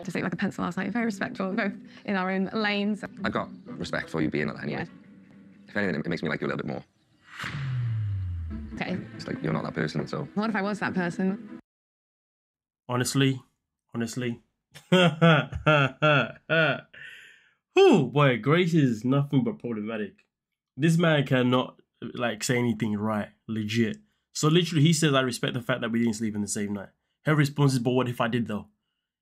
Just like a pencil last night, very respectful, both in our own lanes. I've got respect for you being like that anyway. Yeah. If anything, it makes me like you a little bit more. Okay. It's like you're not that person, so. What if I was that person? Honestly. Oh boy, Grace is nothing but problematic. This man cannot like say anything right, legit. So literally he says, I respect the fact that we didn't sleep in the same night. Her response is, but what if I did though?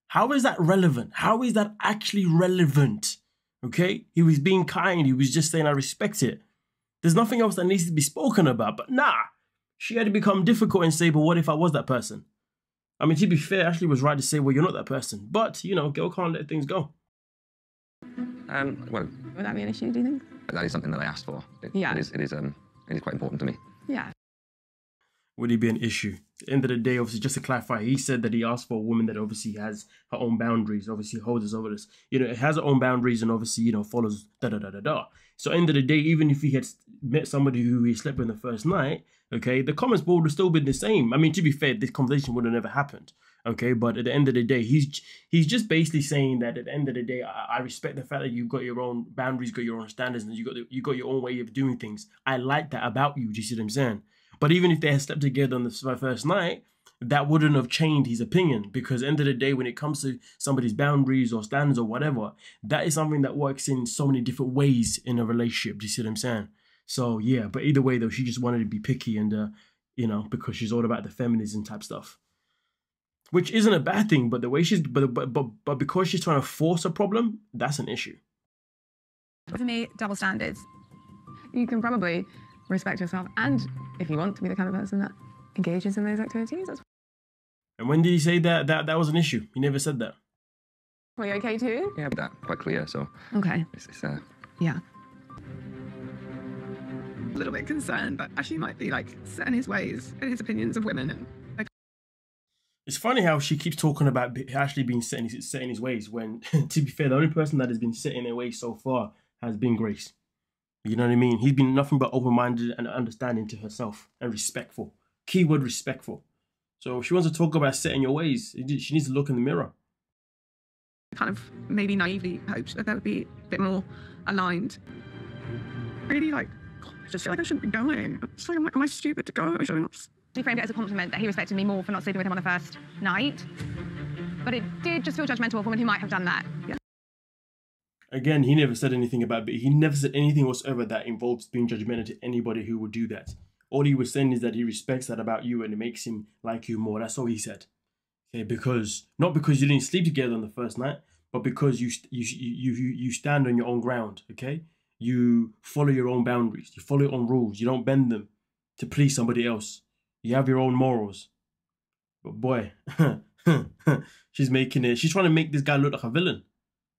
How is that relevant? How is that actually relevant? Okay? He was being kind. He was just saying, I respect it. There's nothing else that needs to be spoken about. But nah, she had to become difficult and say, but what if I was that person? I mean, to be fair, Ashley was right to say, well, you're not that person. But, you know, girl can't let things go. Well, would that be an issue, do you think? That is something that I asked for. It is quite important to me. Yeah. Would it be an issue? At the end of the day, obviously, just to clarify, he said that he asked for a woman that obviously has her own boundaries, obviously holds us over this. You know, it has her own boundaries and obviously, you know, follows da-da-da-da-da. So at the end of the day, even if he had met somebody who he slept with the first night, okay, the comments board would have still been the same. I mean, to be fair, this conversation would have never happened, okay? But at the end of the day, he's just basically saying that at the end of the day, I respect the fact that you've got your own boundaries, got your own standards, and you got your own way of doing things. I like that about you, do you see what I'm saying? But even if they had slept together on the first night, that wouldn't have changed his opinion, because at the end of the day, when it comes to somebody's boundaries or standards or whatever, that is something that works in so many different ways in a relationship. Do you see what I'm saying? So yeah, but either way though, she just wanted to be picky and, you know, because she's all about the feminism type stuff, which isn't a bad thing. But the way she's, but because she's trying to force a problem, that's an issue. For me, double standards. You can probably respect yourself, and if you want to be the kind of person that engages in those activities, that's. And when did he say that that was an issue? He never said that. Were you okay too? Yeah, but that's quite clear, so. Okay. It's yeah. A little bit concerned that Ashley might be like set in his ways and his opinions of women. And like, it's funny how she keeps talking about Ashley being set in his ways when, to be fair, the only person that has been set in their ways so far has been Grace. You know what I mean? He's been nothing but open-minded and understanding to herself and respectful. Keyword respectful. So if she wants to talk about setting your ways, she needs to look in the mirror. kind of maybe naively hoped that they would be a bit more aligned. Really like, I just feel like I shouldn't be going. It's like, am I stupid to go? I shouldn't. He framed it as a compliment that he respected me more for not sleeping with him on the first night. But it did just feel judgmental of a woman who might have done that. Yeah. Again, he never said anything about it. He never said anything whatsoever that involves being judgmental to anybody who would do that. All he was saying is that he respects that about you and it makes him like you more. That's all he said. Okay, because not because you didn't sleep together on the first night, but because you stand on your own ground. Okay, you follow your own boundaries. You follow your own rules. You don't bend them to please somebody else. You have your own morals. But boy, she's trying to make this guy look like a villain.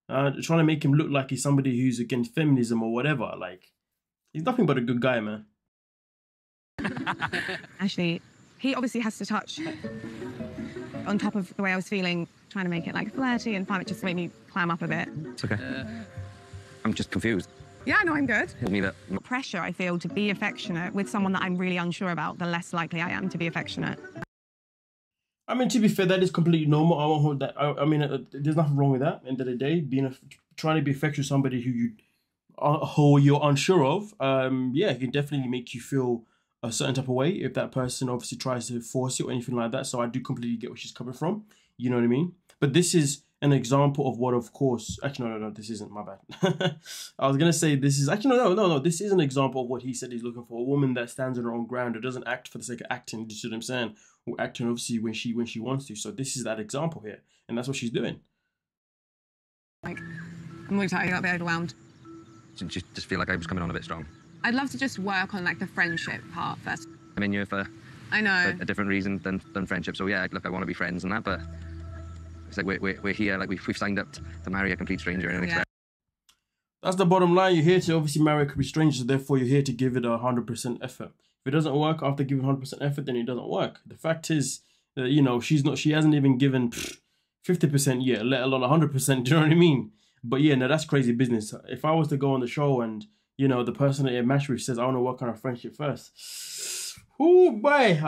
Trying to make him look like he's somebody who's against feminism or whatever. Like, he's nothing but a good guy, man. Actually, he obviously has to touch on top of the way I was feeling, trying to make it like flirty, and find it just made me clam up a bit. It's okay. I'm just confused. Yeah, no, I'm good. Tell me that. The pressure I feel to be affectionate with someone that I'm really unsure about, the less likely I am to be affectionate. I mean, to be fair, that is completely normal. I won't hold that. I mean, there's nothing wrong with that. End of the day, trying to be affectionate with somebody who you're unsure of, yeah, it can definitely make you feel a certain type of way if that person obviously tries to force it or anything like that. So I do completely get where she's coming from. You know what I mean? But this is an example of what, of course, actually, no, this isn't, my bad. I was going to say this is, actually, no, this is an example of what he said he's looking for. A woman that stands on her own ground, who doesn't act for the sake of acting, you see what I'm saying? Or acting, obviously, when she wants to. So this is that example here. And that's what she's doing. Like, I'm really tired, I got a bit overwhelmed. Just feel like I was coming on a bit strong. I'd love to just work on, like, the friendship part first. I'm in here for I know. a different reason than friendship. So, yeah, look, I want to be friends and that, but it's like we're here, like we've signed up to marry a complete stranger. And Yeah. That's the bottom line. You're here to obviously marry a complete stranger, so therefore you're here to give it 100% effort. If it doesn't work after giving 100% effort, then it doesn't work. The fact is, you know, she hasn't even given 50% yet, let alone 100%. Do you know what I mean? But yeah, no, that's crazy business. If I was to go on the show and, you know, the person that you're matched with says, I want to work on our friendship first, Oh boy,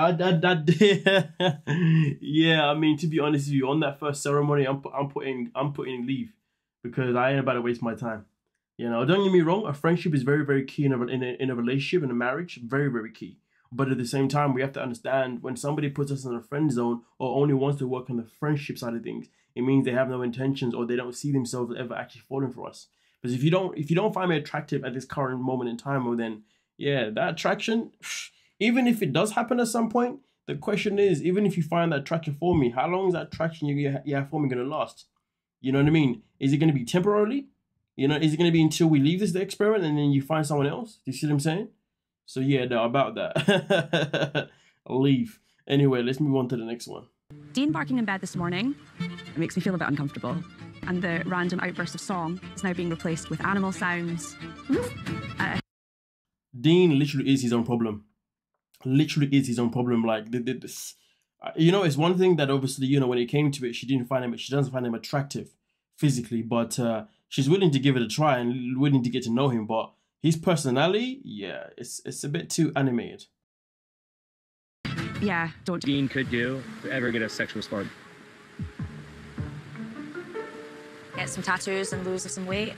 yeah. I mean, to be honest with you, on that first ceremony, I'm putting leave because I ain't about to waste my time. You know, don't get me wrong. A friendship is very, very key in a relationship, in a marriage. Very, very key. But at the same time, we have to understand when somebody puts us in a friend zone or only wants to work on the friendship side of things, it means they have no intentions or they don't see themselves ever actually falling for us. Because if you don't find me attractive at this current moment in time, well then, yeah, that attraction, even if it does happen at some point, the question is, even if you find that attraction for me, how long is that attraction you have for me going to last? You know what I mean? Is it going to be temporarily? You know, is it going to be until we leave this experiment and then you find someone else? Do you see what I'm saying? So yeah, no, about that. Leave. Anyway, let's move on to the next one. Dean barking in bed this morning, it makes me feel a bit uncomfortable. And the random outburst of song is now being replaced with animal sounds. Dean literally is his own problem. Literally is his own problem. Like, this, you know, it's one thing that obviously, you know, when it came to it, she doesn't find him attractive physically, but she's willing to give it a try and willing to get to know him. But his personality, yeah, it's a bit too animated. Yeah, don't. Dean could do to ever get a sexual spark. Get some tattoos and lose some weight.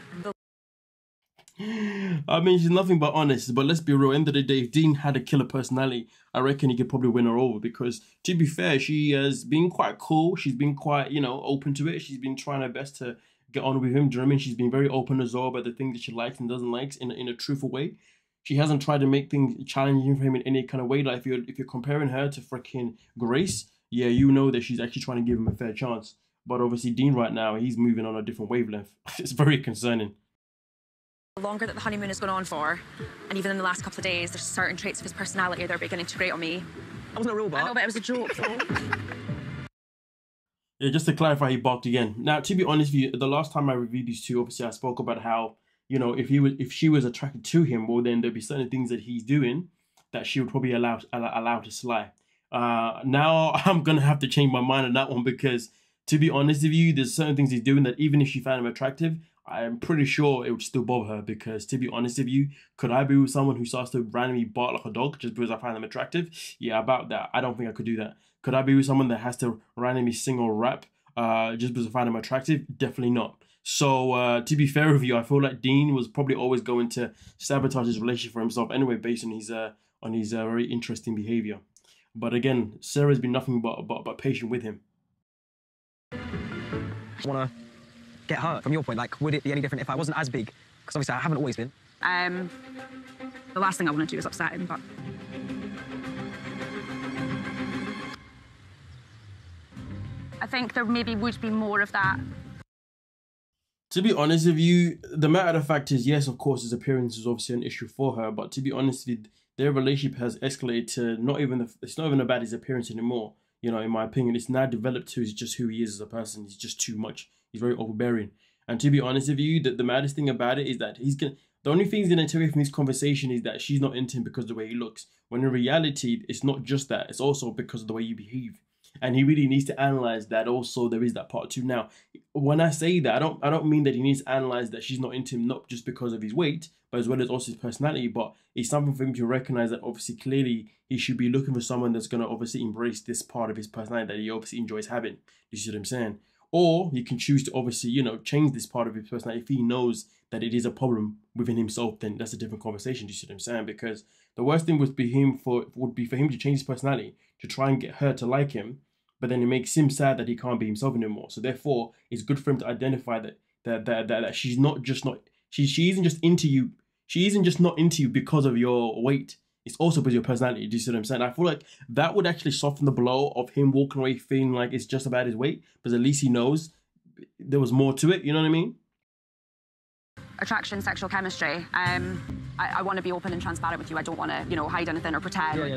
I mean, she's nothing but honest, but let's be real. End of the day, if Dean had a killer personality, I reckon he could probably win her over because, to be fair, she has been quite cool. She's been quite, you know, open to it. She's been trying her best to get on with him. Do you know what I mean? She's been very open as well about the things that she likes and doesn't like in a truthful way. She hasn't tried to make things challenging for him in any kind of way. Like, if you're comparing her to freaking Grace, yeah, you know that she's actually trying to give him a fair chance. But obviously, Dean right now, he's moving on a different wavelength. It's very concerning. The longer that the honeymoon has gone on for, and even in the last couple of days, there's certain traits of his personality that are beginning to grate on me. That wasn't a real bark. I know, but it was a joke. Yeah, just to clarify, he barked again. Now, to be honest with you, the last time I reviewed these two, obviously I spoke about how, you know, if she was attracted to him, well, then there'd be certain things that he's doing that she would probably allow to slide. Now I'm gonna have to change my mind on that one because, to be honest with you, there's certain things he's doing that even if she found him attractive, I'm pretty sure it would still bother her because, to be honest with you, could I be with someone who starts to randomly bark like a dog just because I find them attractive? Yeah, about that. I don't think I could do that. Could I be with someone that has to randomly sing or rap just because I find them attractive? Definitely not. So, to be fair with you, I feel like Dean was probably always going to sabotage his relationship for himself anyway based on his very interesting behavior. But again, Sarah's been nothing but patient with him. I want to get hurt. From your point, like, would it be any different if I wasn't as big? Because obviously I haven't always been. The last thing I want to do is upset him, but... I think there maybe would be more of that. To be honest with you, the matter of fact is, yes, of course, his appearance is obviously an issue for her, but to be honest with you, their relationship has escalated to it's not even about his appearance anymore. You know, in my opinion, it's now developed to just who he is as a person. He's just too much. He's very overbearing. And to be honest with you, the maddest thing about it is that the only thing he's going to take away from this conversation is that she's not into him because of the way he looks. When in reality, it's not just that. It's also because of the way you behave. And he really needs to analyze that also there is that part too. Now, when I say that, I don't mean that he needs to analyze that she's not into him, not just because of his weight, but as well as also his personality. But it's something for him to recognize that obviously clearly he should be looking for someone that's going to obviously embrace this part of his personality that he obviously enjoys having. You see what I'm saying? Or he can choose to obviously, you know, change this part of his personality. If he knows that it is a problem within himself, then that's a different conversation. You see what I'm saying? Because the worst thing would be for him to change his personality to try and get her to like him, but then it makes him sad that he can't be himself anymore. So therefore, it's good for him to identify that she's not just not she isn't just into you. She isn't just not into you because of your weight. It's also because of your personality. Do you see what I'm saying? I feel like that would actually soften the blow of him walking away feeling like it's just about his weight, because at least he knows there was more to it. You know what I mean? Attraction, sexual chemistry. I want to be open and transparent with you. I don't want to, you know, hide anything or pretend. Yeah.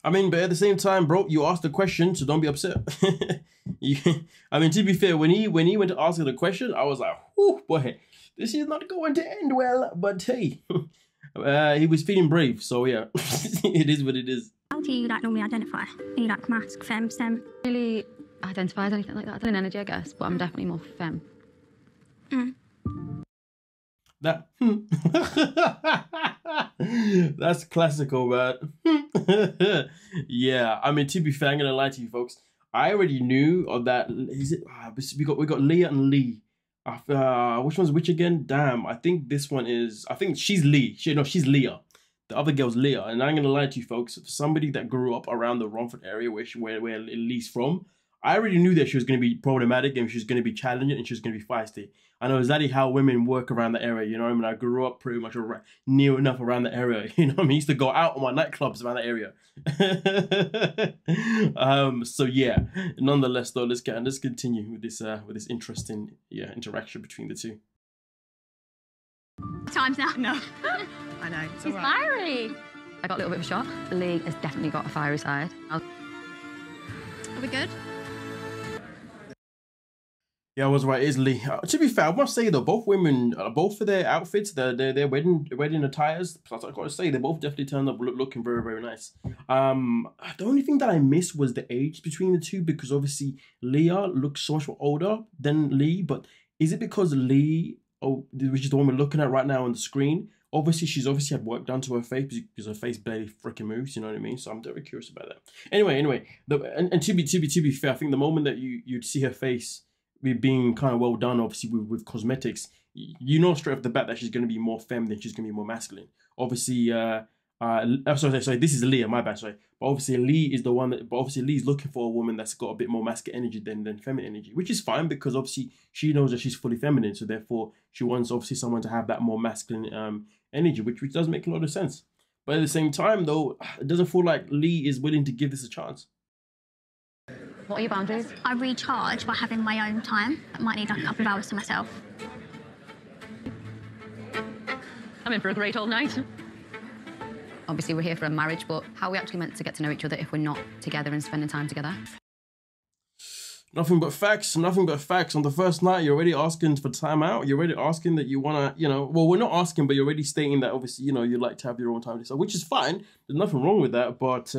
I mean, but at the same time, bro, you asked the question, so don't be upset. I mean, to be fair, when he went to ask her the question, I was like, whew, boy, this is not going to end well. But hey, he was feeling brave, so yeah, it is what it is. How do you like normally identify? Are you like mask, femme, stem? Really identify as anything like that. An energy, I guess, but I'm definitely more femme. Mm. That That's classical, man. Yeah, I mean, to be fair, I'm gonna lie to you folks. I already knew of that. Is it? We got Leah and Leigh. Which one's which again? Damn, I think this one is. I think she's Leigh. She's Leah. The other girl's Leah. And I'm gonna lie to you folks. For somebody that grew up around the Romford area where Leigh's from, I already knew that she was gonna be problematic and she was gonna be challenging and she was gonna be feisty. I know exactly how women work around the area, you know what I mean? I grew up pretty much near enough around the area, you know what I mean? I used to go out on my nightclubs around the area. So yeah, nonetheless though, let's continue with this interesting interaction between the two. Time's now. No. I know. It's all He's right. fiery. I got a little bit of a shock. Leigh has definitely got a fiery side. Are we good? Yeah, I was right. It is Leigh. To be fair, I must say though, both women, both for their outfits, their wedding attires, plus I gotta say they both definitely turned up looking very, very nice. The only thing that I missed was the age between the two, because obviously Leah looks so much older than Leigh. But is it because Leigh, which is the one we're looking at right now on the screen, she's obviously had work done to her face because her face barely freaking moves, you know what I mean? So I'm very curious about that. Anyway, and to be fair, I think the moment that you'd see her face being kind of well done, obviously with cosmetics, you know straight off the bat that she's going to be more feminine, she's going to be more masculine. Obviously, sorry, this is Leah, my bad, sorry. But obviously Leigh is the one that, Leigh's looking for a woman that's got a bit more masculine energy than feminine energy, which is fine because obviously she knows that she's fully feminine, so therefore she wants obviously someone to have that more masculine energy, which does make a lot of sense. But at the same time though, it doesn't feel like Leigh is willing to give this a chance. What are your boundaries? I recharge by having my own time. I might need like a couple of hours to myself. I'm in for a great old night. Obviously, we're here for a marriage, but how are we actually meant to get to know each other if we're not together and spending time together? Nothing but facts, nothing but facts. On the first night, you're already asking for time out. You're already asking that you want to, well, we're not asking, but you're already stating that obviously, you like to have your own time to yourself, which is fine. There's nothing wrong with that, but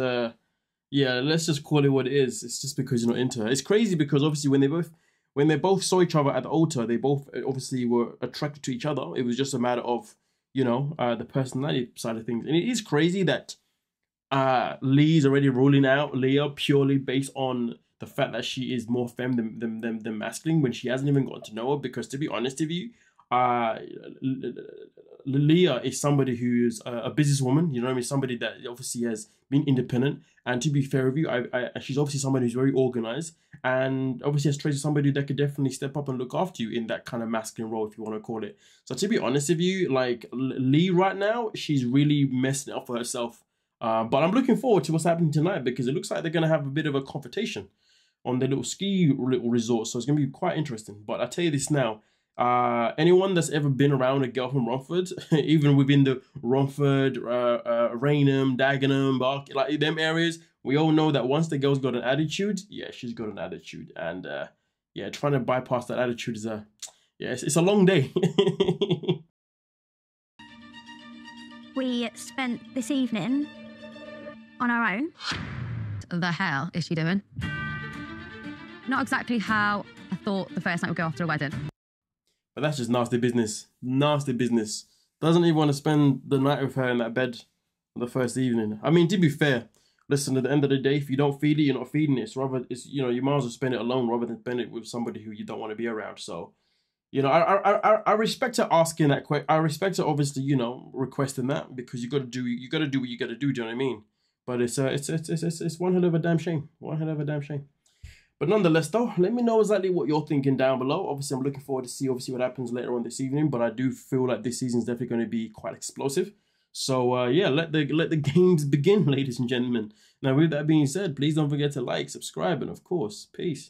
yeah, let's just call it what it is. It's just because you're not into her. It's crazy because obviously when they both saw each other at the altar, they both obviously were attracted to each other. It was just a matter of, the personality side of things. And it is crazy that Leigh's already ruling out Leah purely based on the fact that she is more feminine than masculine when she hasn't even gotten to know her. Because to be honest with you, Leah is somebody who's a businesswoman, you know what I mean? Somebody that obviously has been independent. And to be fair with you, she's obviously somebody who's very organized and obviously has traits of somebody that could definitely step up and look after you in that kind of masculine role, if you want to call it. So to be honest with you, like Leigh right now, she's really messing it up for herself. But I'm looking forward to what's happening tonight because it looks like they're going to have a bit of a confrontation on their little ski resort. So it's going to be quite interesting. But I'll tell you this now. Anyone that's ever been around a girl from Romford, even within the Romford, Raynham, Dagenham, like them areas, we all know that once the girl's got an attitude, yeah, she's got an attitude. And yeah, trying to bypass that attitude is it's a long day. We spent this evening on our own. The hell is she doing? Not exactly how I thought the first night would go after a wedding. But that's just nasty business. Nasty business. Doesn't even want to spend the night with her in that bed on the first evening. I mean, to be fair, listen, at the end of the day, if you don't feed it, you're not feeding it. It's you might as well spend it alone rather than spend it with somebody who you don't want to be around. So, I respect her asking that question. I respect her obviously, requesting that because you gotta do what you gotta do. Do you know what I mean? But it's one hell of a damn shame. One hell of a damn shame. But nonetheless, though, let me know exactly what you're thinking down below. Obviously, I'm looking forward to see what happens later on this evening. But I do feel like this season is definitely going to be quite explosive. So yeah, let the games begin, ladies and gentlemen. Now, with that being said, please don't forget to like, subscribe, and of course, peace.